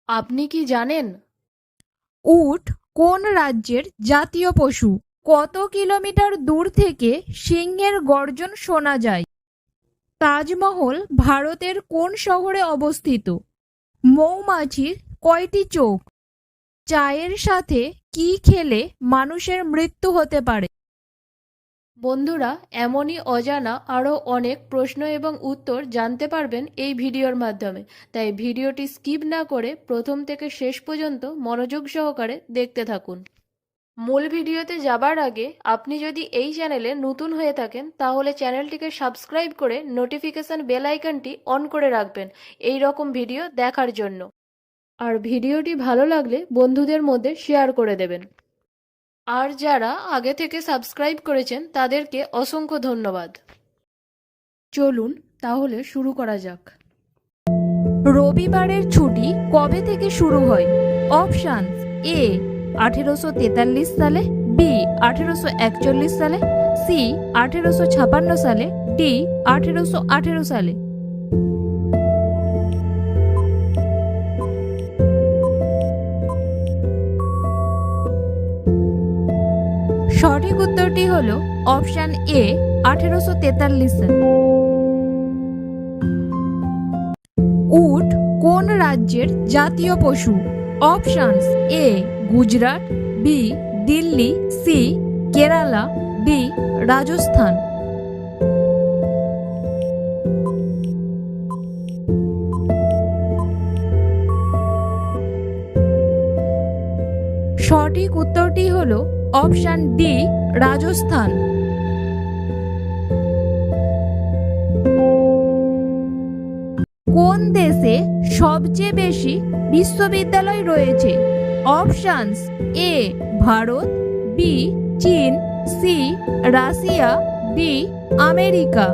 আপনি কি জানেন উট কোন রাজ্যের জাতীয় পশু? কত কিলোমিটার দূর থেকে সিংহের গর্জন শোনা যায়? তাজমহল ভারতের কোন শহরে অবস্থিত? মৌমাছির কয়টি চোখ? চায়ের সাথে কি খেলে মানুষের মৃত্যু হতে পারে? বন্ধুরা? এমনই অজানা আরও অনেক প্রশ্ন এবং উত্তর জানতে পারবেন এই ভিডিওর মাধ্যমে। তাই ভিডিওটি স্কিপ না করে প্রথম থেকে শেষ পর্যন্ত মনোযোগ সহকারে দেখতে থাকুন। মূল ভিডিওতে যাবার আগে আপনি যদি এই চ্যানেলে নতুন হয়ে থাকেন তাহলে চ্যানেলটিকে সাবস্ক্রাইব করে নোটিফিকেশন বেল আইকনটি অন করে রাখবেন এই রকম ভিডিও দেখার জন্য। আর ভিডিওটি ভালো লাগলে বন্ধুদের মধ্যে শেয়ার করে দেবেন। আর যারা আগে থেকে সাবস্ক্রাইব করেছেন তাদেরকে অসংখ্য ধন্যবাদ। চলুন তাহলে শুরু করা যাক। রবিবারের ছুটি কবে থেকে শুরু হয়? অপশানস: এ 1843 সালে, বি 1841 সালে, সি 1856 সালে, ডি 1818 সালে। সঠিক উত্তরটি হলো অপশান এ 1843 সাল। উট কোন রাজ্যের জাতীয় পশু? Options: A Gujarat, B Delhi, C Kerala, D Rajasthan. সঠিক উত্তরটি হলো অপশান ডি রাজস্থান। কোন দেশে সবচেয়ে বেশি বিশ্ববিদ্যালয় রয়েছে? অপশানস: এ ভারত, বি চীন, সি রাশিয়া, ডি আমেরিকা।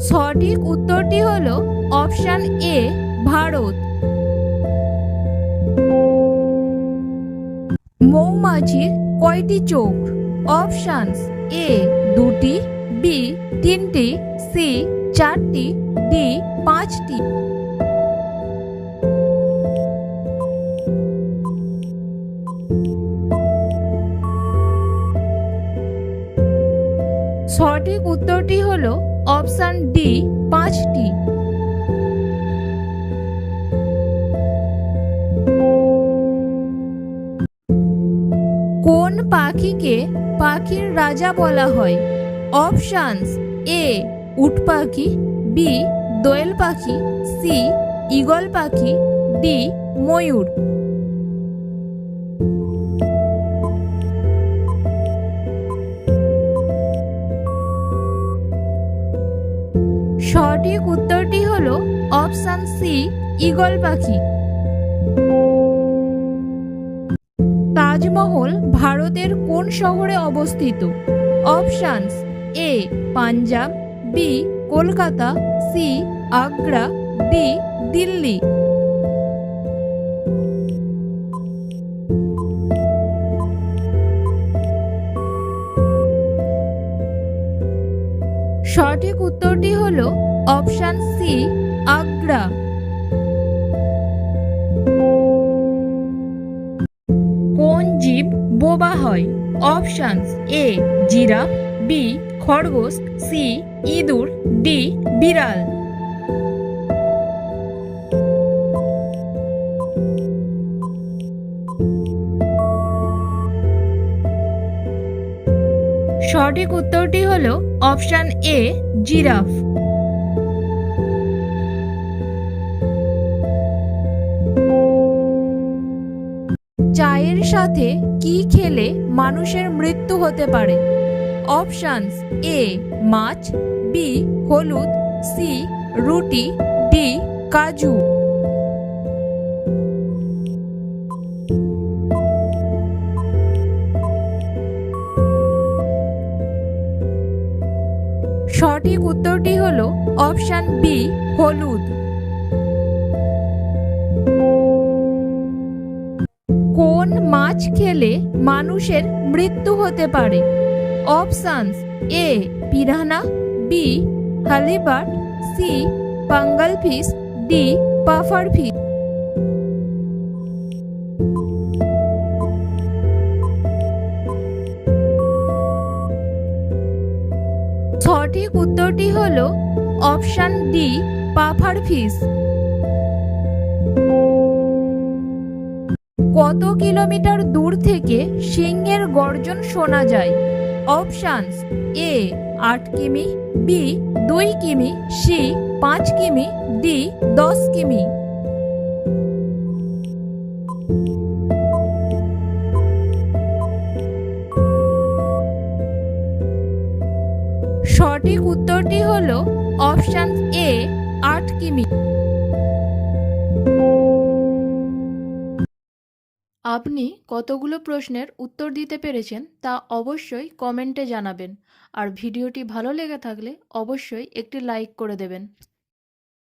সঠিক উত্তরটি হলো অপশান এ ভারত। মৌমাছির কয়টি চোখ? অপশানস: এ দুটি, বি তিনটি, সি চারটি, ডি পাঁচটি। সঠিক উত্তরটি হলো অপশান ডি পাঁচটি। কোন পাখিকে পাখির রাজা বলা হয়? অপশানস: এ উট পাখি, বি দোয়েল পাখি, সি ঈগল পাখি, ডি ময়ূর। সঠিক উত্তরটি হলো অপশান সি ঈগল পাখি। তাজমহল ভারতের কোন শহরে অবস্থিত? Options: A Punjab, B Kolkata, C Agra, D Delhi. সঠিক উত্তরটি হলো অপশান সি আগ্রা। কোন জীব বোবা হয়? অপশানস: এ জিরাফ, বি খরগোশ, সি ইঁদুর, ডি বিড়াল। সঠিক উত্তরটি হলো অপশান এ জিরাফ। চায়ের সাথে কি খেলে মানুষের মৃত্যু হতে পারে? অপশানস: এ মাছ, বি হলুদ, সি রুটি, ডি কাজু। সঠিক উত্তরটি হলো অপশান বি হলুদ। কোন মাছ খেলে মানুষের মৃত্যু হতে পারে? Options A piranha, B halibut, C pangal fish, D puffer fish. সঠিক উত্তরটি হলো অপশান ডি পাফার ফিশ। কত কিলোমিটার দূর থেকে সিংহের গর্জন শোনা যায়? অপশানস এ 8 কিমি, বি 2 কিমি, সি 5 কিমি, ডি 10 কিমি। সঠিক উত্তরটি হলো অপশান এ 8 কিমি। আপনি কতগুলো প্রশ্নের উত্তর দিতে পেরেছেন তা অবশ্যই কমেন্টে জানাবেন। আর ভিডিওটি ভালো লেগে থাকলে অবশ্যই একটি লাইক করে দেবেন।